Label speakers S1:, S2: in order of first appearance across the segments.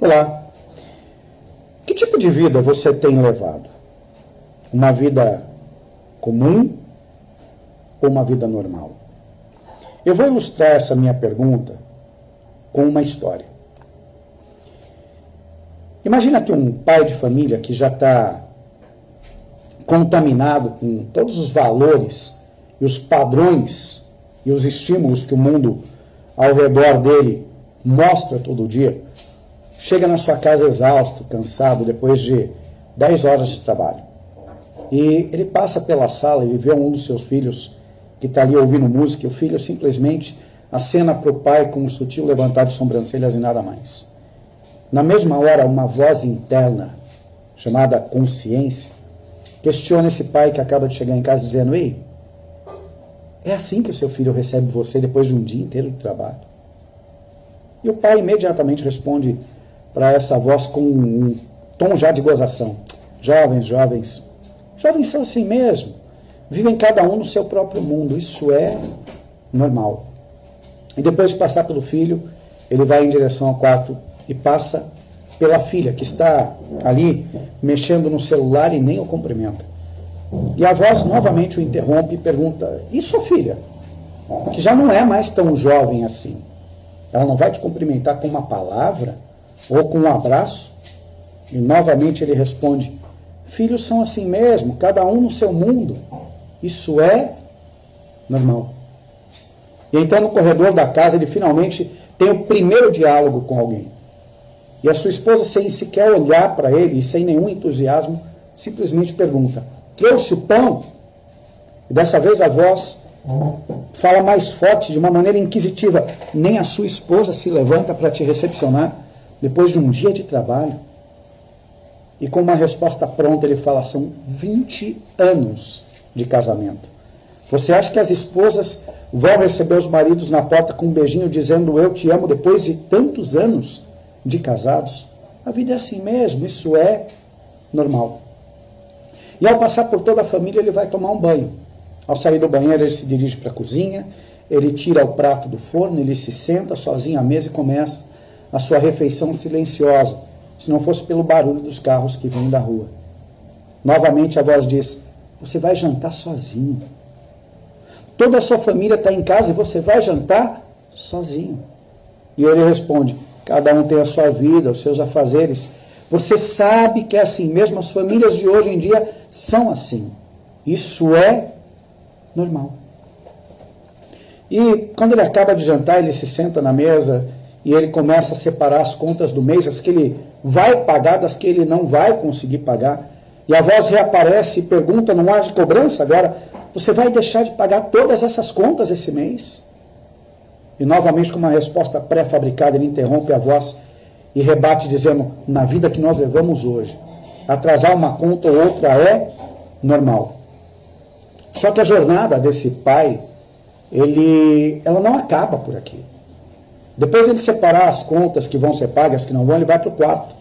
S1: Olá. Que tipo de vida você tem levado? Uma vida comum ou uma vida normal? Eu vou ilustrar essa minha pergunta com uma história. Imagina que um pai de família que já está contaminado com todos os valores e os padrões e os estímulos que o mundo ao redor dele mostra todo dia, chega na sua casa exausto, cansado, depois de 10 horas de trabalho. E ele passa pela sala e vê um dos seus filhos que está ali ouvindo música, e o filho simplesmente acena para o pai com um sutil levantar de sobrancelhas e nada mais. Na mesma hora, uma voz interna, chamada consciência, questiona esse pai que acaba de chegar em casa dizendo: ei, é assim que o seu filho recebe você depois de um dia inteiro de trabalho? E o pai imediatamente responde para essa voz com um tom já de gozação: jovens são assim mesmo, vivem cada um no seu próprio mundo, isso é normal. E depois de passar pelo filho, ele vai em direção ao quarto e passa pela filha, que está ali mexendo no celular e nem o cumprimenta. E a voz novamente o interrompe e pergunta: e sua filha, que já não é mais tão jovem assim, ela não vai te cumprimentar com uma palavra ou com um abraço? E novamente ele responde: filhos são assim mesmo, cada um no seu mundo, isso é normal. E então no corredor da casa ele finalmente tem o primeiro diálogo com alguém. E a sua esposa, sem sequer olhar para ele e sem nenhum entusiasmo, simplesmente pergunta: trouxe o pão? E dessa vez a voz fala mais forte, de uma maneira inquisitiva: nem a sua esposa se levanta para te recepcionar depois de um dia de trabalho? E com uma resposta pronta ele fala: são 20 anos de casamento. Você acha que as esposas vão receber os maridos na porta com um beijinho dizendo eu te amo depois de tantos anos de casados? A vida é assim mesmo, isso é normal. E ao passar por toda a família ele vai tomar um banho. Ao sair do banheiro ele se dirige para a cozinha, ele tira o prato do forno, ele se senta sozinho à mesa e começa a sua refeição silenciosa, se não fosse pelo barulho dos carros que vêm da rua. Novamente a voz diz: você vai jantar sozinho. Toda a sua família está em casa e você vai jantar sozinho. E ele responde: cada um tem a sua vida, os seus afazeres. Você sabe que é assim mesmo, as famílias de hoje em dia são assim. Isso é normal. E quando ele acaba de jantar, ele se senta na mesa e ele começa a separar as contas do mês, as que ele vai pagar, das que ele não vai conseguir pagar. E a voz reaparece e pergunta num ar de cobrança agora: você vai deixar de pagar todas essas contas esse mês? E novamente, com uma resposta pré-fabricada, ele interrompe a voz e rebate dizendo: na vida que nós levamos hoje, atrasar uma conta ou outra é normal. Só que a jornada desse pai, ela não acaba por aqui. Depois de ele separar as contas que vão ser pagas, que não vão, ele vai para o quarto.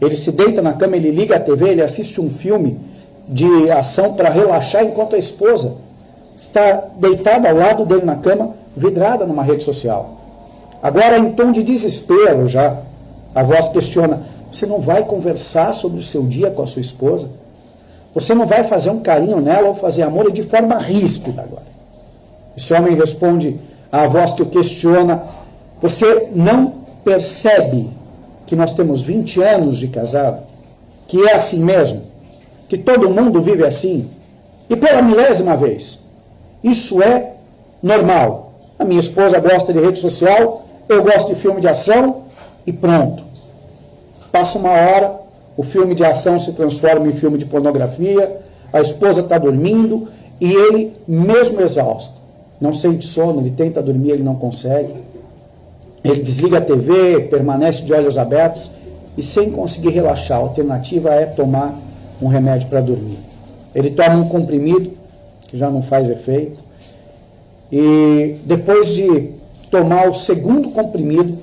S1: Ele se deita na cama, ele liga a TV, ele assiste um filme de ação para relaxar, enquanto a esposa está deitada ao lado dele na cama, vidrada numa rede social. Agora, em tom de desespero já, a voz questiona: você não vai conversar sobre o seu dia com a sua esposa? Você não vai fazer um carinho nela ou fazer amor, e de forma ríspida agora? Esse homem responde à voz que o questiona: você não percebe que nós temos 20 anos de casado? Que é assim mesmo? Que todo mundo vive assim? E pela milésima vez, isso é normal. A minha esposa gosta de rede social, eu gosto de filme de ação e pronto. Passa uma hora, o filme de ação se transforma em filme de pornografia, a esposa está dormindo e ele, mesmo exausto, não sente sono, ele tenta dormir, ele não consegue. Ele desliga a TV, permanece de olhos abertos e sem conseguir relaxar. A alternativa é tomar um remédio para dormir. Ele toma um comprimido, que já não faz efeito, e depois de tomar o segundo comprimido,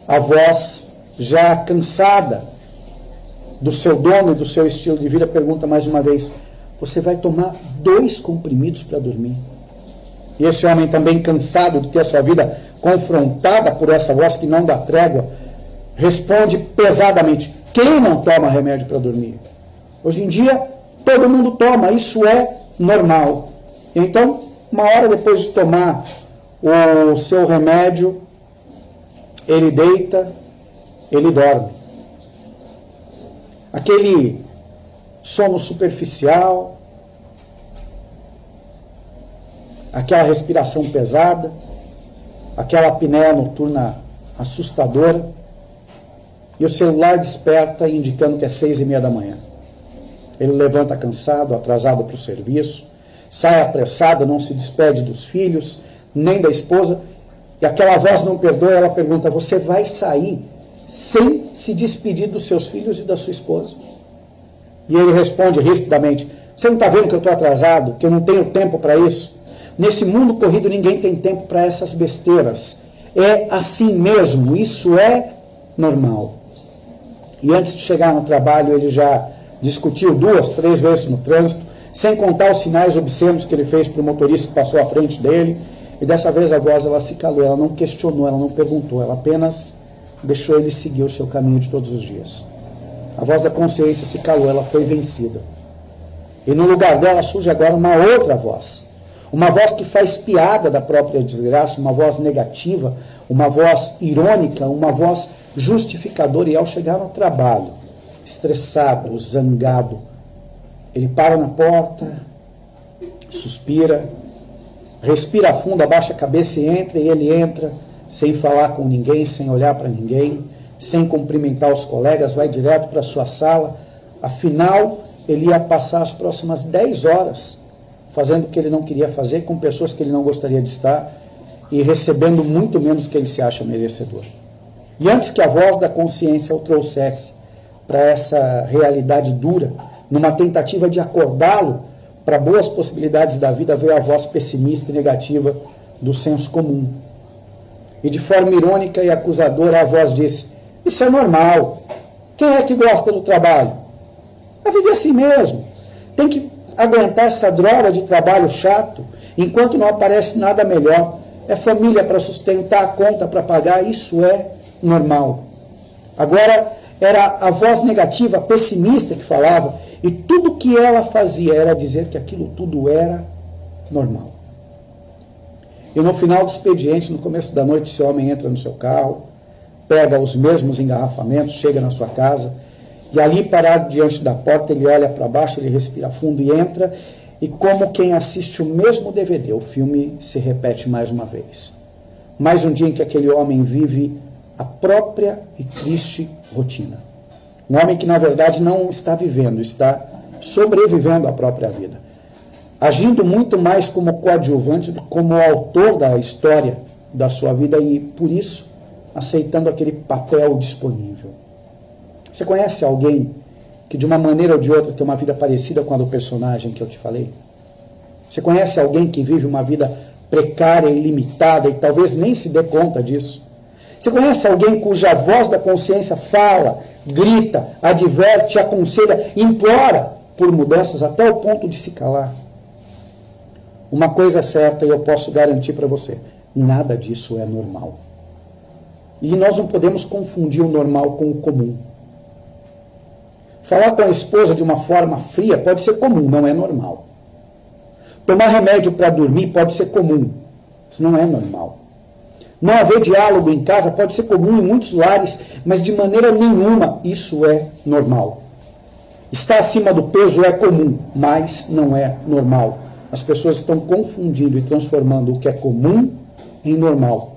S1: a voz, já cansada do seu dono e do seu estilo de vida, pergunta mais uma vez: você vai tomar 2 comprimidos para dormir? E esse homem, também cansado de ter a sua vida confrontada por essa voz que não dá trégua, responde pesadamente: quem não toma remédio para dormir? Hoje em dia, todo mundo toma, isso é normal. Então, uma hora depois de tomar o seu remédio, ele deita, ele dorme. Aquele sono superficial, aquela respiração pesada, aquela apneia noturna assustadora, e o celular desperta indicando que é 6:30 da manhã. Ele levanta cansado, atrasado para o serviço, sai apressado, não se despede dos filhos, nem da esposa, e aquela voz não perdoa, ela pergunta: você vai sair sem se despedir dos seus filhos e da sua esposa? E ele responde rispidamente: você não está vendo que eu estou atrasado, que eu não tenho tempo para isso? Nesse mundo corrido ninguém tem tempo para essas besteiras. É assim mesmo, isso é normal. E antes de chegar no trabalho ele já discutiu 2, 3 vezes no trânsito, sem contar os sinais obscenos que ele fez para o motorista que passou à frente dele. E dessa vez a voz ela se calou, ela não questionou, ela não perguntou, ela apenas deixou ele seguir o seu caminho de todos os dias. A voz da consciência se calou, ela foi vencida. E no lugar dela surge agora uma outra voz. Uma voz que faz piada da própria desgraça, uma voz negativa, uma voz irônica, uma voz justificadora. E ao chegar no trabalho, estressado, zangado, ele para na porta, suspira, respira fundo, abaixa a cabeça e entra, e ele entra sem falar com ninguém, sem olhar para ninguém, sem cumprimentar os colegas, vai direto para a sua sala. Afinal, ele ia passar as próximas 10 horas fazendo o que ele não queria fazer, com pessoas que ele não gostaria de estar e recebendo muito menos que ele se acha merecedor. E antes que a voz da consciência o trouxesse para essa realidade dura, numa tentativa de acordá-lo para boas possibilidades da vida, veio a voz pessimista e negativa do senso comum. E de forma irônica e acusadora a voz disse: isso é normal. Quem é que gosta do trabalho? A vida é assim mesmo. Tem que aguentar essa droga de trabalho chato enquanto não aparece nada melhor. É família para sustentar, a conta para pagar, isso é normal. Agora era a voz negativa, pessimista que falava, e tudo que ela fazia era dizer que aquilo tudo era normal. E no final do expediente, no começo da noite, esse homem entra no seu carro, pega os mesmos engarrafamentos, chega na sua casa, e ali parado diante da porta, ele olha para baixo, ele respira fundo e entra, e como quem assiste o mesmo DVD, o filme se repete mais uma vez. Mais um dia em que aquele homem vive a própria e triste rotina. Um homem que, na verdade, não está vivendo, está sobrevivendo à própria vida. Agindo muito mais como coadjuvante do que como autor da história da sua vida e, por isso, aceitando aquele papel disponível. Você conhece alguém que, de uma maneira ou de outra, tem uma vida parecida com a do personagem que eu te falei? Você conhece alguém que vive uma vida precária e limitada e talvez nem se dê conta disso? Você conhece alguém cuja voz da consciência fala, grita, adverte, aconselha, implora por mudanças até o ponto de se calar? Uma coisa é certa e eu posso garantir para você: nada disso é normal. E nós não podemos confundir o normal com o comum. Falar com a esposa de uma forma fria pode ser comum, não é normal. Tomar remédio para dormir pode ser comum, isso não é normal. Não haver diálogo em casa pode ser comum em muitos lares, mas de maneira nenhuma isso é normal. Estar acima do peso é comum, mas não é normal. As pessoas estão confundindo e transformando o que é comum em normal.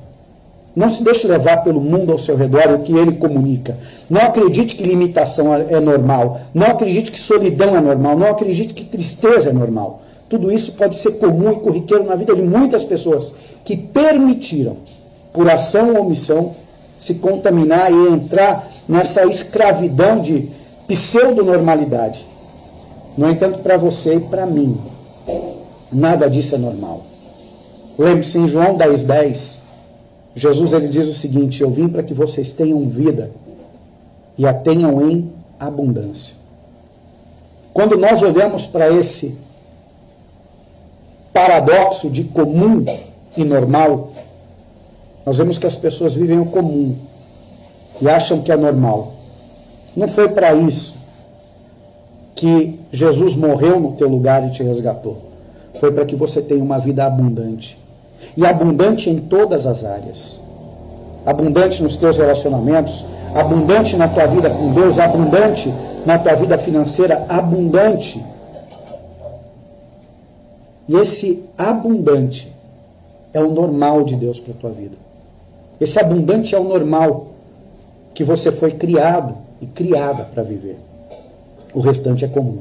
S1: Não se deixe levar pelo mundo ao seu redor e o que ele comunica. Não acredite que limitação é normal. Não acredite que solidão é normal. Não acredite que tristeza é normal. Tudo isso pode ser comum e corriqueiro na vida de muitas pessoas que permitiram, por ação ou omissão, se contaminar e entrar nessa escravidão de pseudo-normalidade. No entanto, para você e para mim, nada disso é normal. Lembre-se, em João 10:10, Jesus ele diz o seguinte: eu vim para que vocês tenham vida e a tenham em abundância. Quando nós olhamos para esse paradoxo de comum e normal, nós vemos que as pessoas vivem o comum e acham que é normal. Não foi para isso que Jesus morreu no teu lugar e te resgatou. Foi para que você tenha uma vida abundante. E abundante em todas as áreas. Abundante nos teus relacionamentos, abundante na tua vida com Deus, abundante na tua vida financeira, abundante. E esse abundante é o normal de Deus para a tua vida. Esse abundante é o normal que você foi criado e criada para viver. O restante é comum.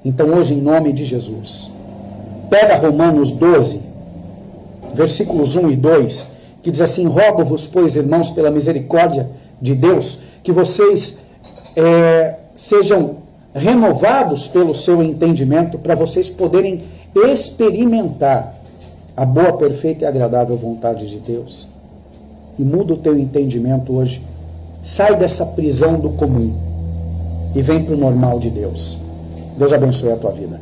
S1: Então hoje, em nome de Jesus, pega Romanos 12, versículos 1 e 2, que diz assim: rogo-vos, pois, irmãos, pela misericórdia de Deus, que vocês sejam renovados pelo seu entendimento, para vocês poderem experimentar a boa, perfeita e agradável vontade de Deus. E muda o teu entendimento hoje. Sai dessa prisão do comum e vem para o normal de Deus. Deus abençoe a tua vida.